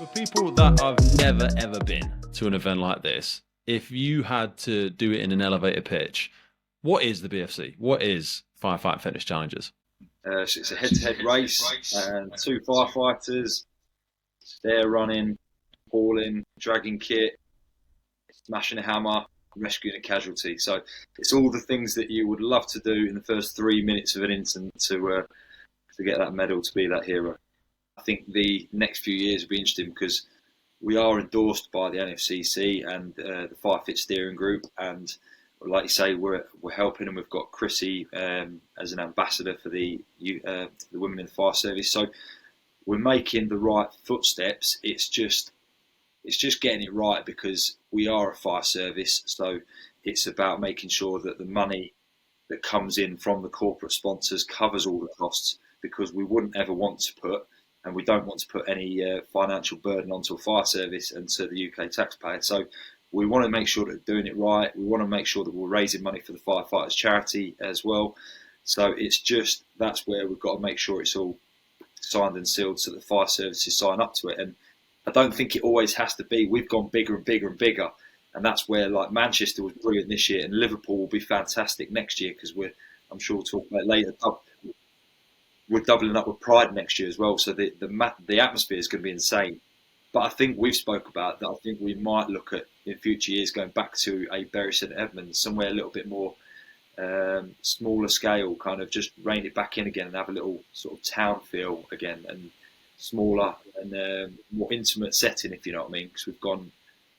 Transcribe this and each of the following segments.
For people that have never ever been to an event like this, if you had to do it in an elevator pitch, what is the BFC? What is Firefight Fitness Challenges? So it's a head-to-head race, and two firefighters. They're running, hauling, dragging kit, smashing a hammer, rescuing a casualty. So it's all the things that you would love to do in the first 3 minutes of an incident to get that medal, to be that hero. I think the next few years will be interesting because we are endorsed by the NFCC and the Firefit steering group, and like you say, we're helping, and we've got Chrissy as an ambassador for the women in the fire service. So we're making the right footsteps. It's just getting it right, because we are a fire service. So it's about making sure that the money that comes in from the corporate sponsors covers all the costs, because we wouldn't ever want to put, and we don't want to put any financial burden onto a fire service and to the UK taxpayer. So we want to make sure that we're doing it right. We want to make sure that we're raising money for the Firefighters charity as well. So that's where we've got to make sure it's all signed and sealed so that the fire services sign up to it. And I don't think it always has to be. We've gone bigger and bigger and bigger. And that's where, like, Manchester was brilliant this year, and Liverpool will be fantastic next year, because I'm sure we'll talk about it later, we're doubling up with Pride next year as well. So the atmosphere is going to be insane. But I think we've spoke about that. I think we might look at, in future years, going back to a Bury St Edmunds, somewhere a little bit more smaller scale, kind of just rein it back in again and have a little sort of town feel again, and smaller and more intimate setting, if you know what I mean, because we've gone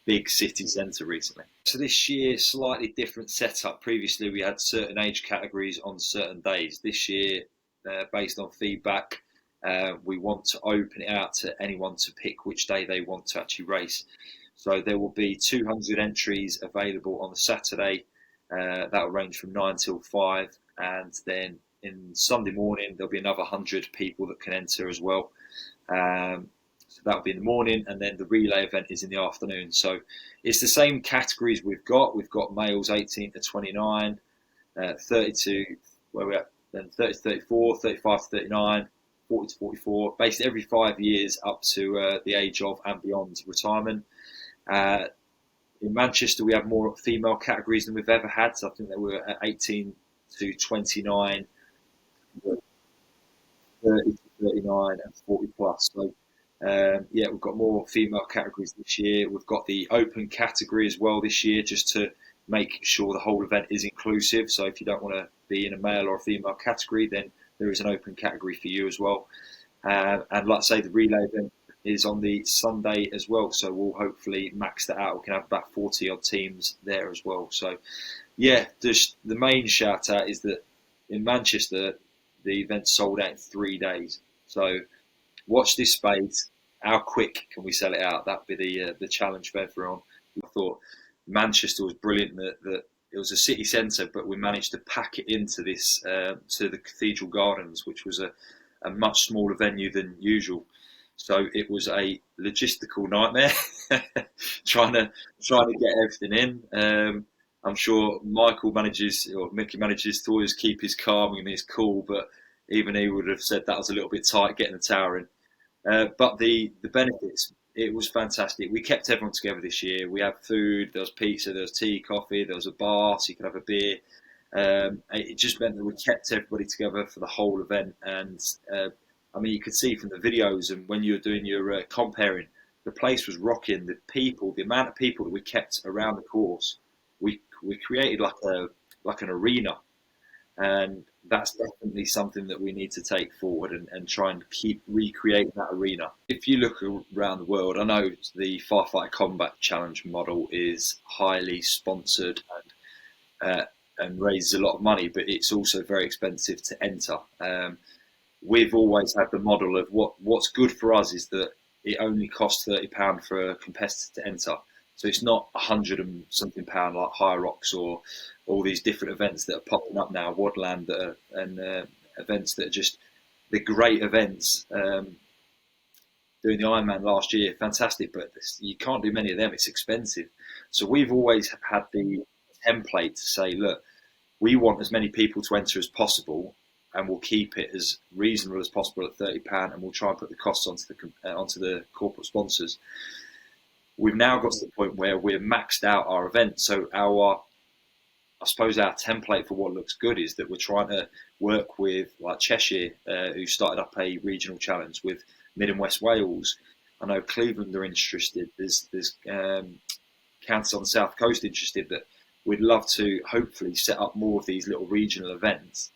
big city centre recently. So this year, slightly different setup. Previously, we had certain age categories on certain days. This year, based on feedback, we want to open it out to anyone to pick which day they want to actually race. So there will be 200 entries available on the Saturday. That will range from 9 till 5, and then in Sunday morning there'll be another 100 people that can enter as well. So that'll be in the morning, and then the relay event is in the afternoon. So it's the same categories we've got. We've got males 18 to 29, 30 to where we're at, then 30 to 34, 35 to 39, 40 to 44, basically every 5 years up to the age of and beyond retirement. In Manchester, we have more female categories than we've ever had. So I think they were at 18 to 29, 30 to 39, and 40 plus. So we've got more female categories this year. We've got the open category as well this year, just to make sure the whole event is inclusive. So if you don't want to be in a male or a female category, then there is an open category for you as well. And like I say, the relay event is on the Sunday as well, so we'll hopefully max that out. We can have about 40 odd teams there as well. So yeah, just the main shout out is that in Manchester the event sold out in 3 days. So watch this space. How quick can we sell it out? That'd be the challenge for everyone. I thought Manchester was brilliant that it was a city centre, but we managed to pack it into this to the Cathedral Gardens, which was a much smaller venue than usual. So it was a logistical nightmare trying to get everything in. I'm sure Mickey manages to always keep his calm and his cool, but even he would have said that was a little bit tight getting the tower in. But the benefits, it was fantastic. We kept everyone together this year. We had food, there was pizza, there was tea, coffee, there was a bar, so you could have a beer. It just meant that we kept everybody together for the whole event. And I mean, you could see from the videos, and when you were doing your comparing, the place was rocking. The amount of people that we kept around the course, we created like an arena, and that's definitely something that we need to take forward and try and keep recreating that arena. If you look around the world, I know the Firefighter Combat Challenge model is highly sponsored and raises a lot of money, but it's also very expensive to enter. We've always had the model of what's good for us is that it only costs £30 for a competitor to enter. So it's not £100 and something like High Rocks or all these different events that are popping up now, Wadland, and events that are just the great events. Doing the Ironman last year, fantastic, but you can't do many of them. It's expensive. So we've always had the template to say, look, we want as many people to enter as possible, and we'll keep it as reasonable as possible at £30, and we'll try and put the costs onto the corporate sponsors. We've now got to the point where we're maxed out our event. So I suppose our template for what looks good is that we're trying to work with like Cheshire, who started up a regional challenge, with Mid and West Wales. I know Cleveland are interested. There's counties on the south coast interested. That we'd love to hopefully set up more of these little regional events,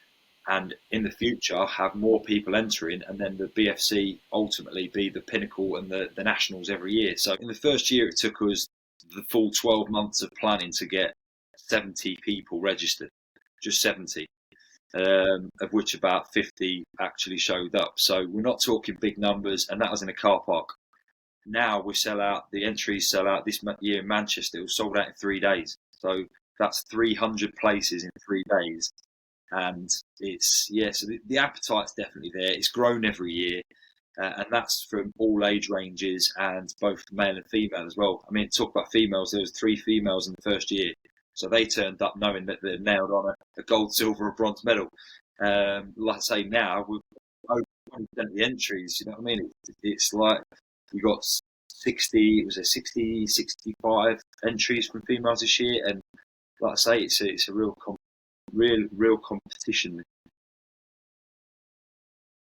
and in the future have more people entering, and then the BFC ultimately be the pinnacle and the nationals every year. So in the first year, it took us the full 12 months of planning to get 70 people registered, just 70, of which about 50 actually showed up. So we're not talking big numbers, and that was in a car park. Now the entries sell out this year in Manchester. It was sold out in 3 days. So that's 300 places in 3 days. And so the appetite's definitely there. It's grown every year. And that's from all age ranges, and both male and female as well. I mean, talk about females, there was 3 females in the first year. So they turned up knowing that they'd nailed on a gold, silver, or bronze medal. Like I say, now we've over 20% of the entries. You know what I mean? It's like we got 65 entries from females this year, and like I say, it's a real competition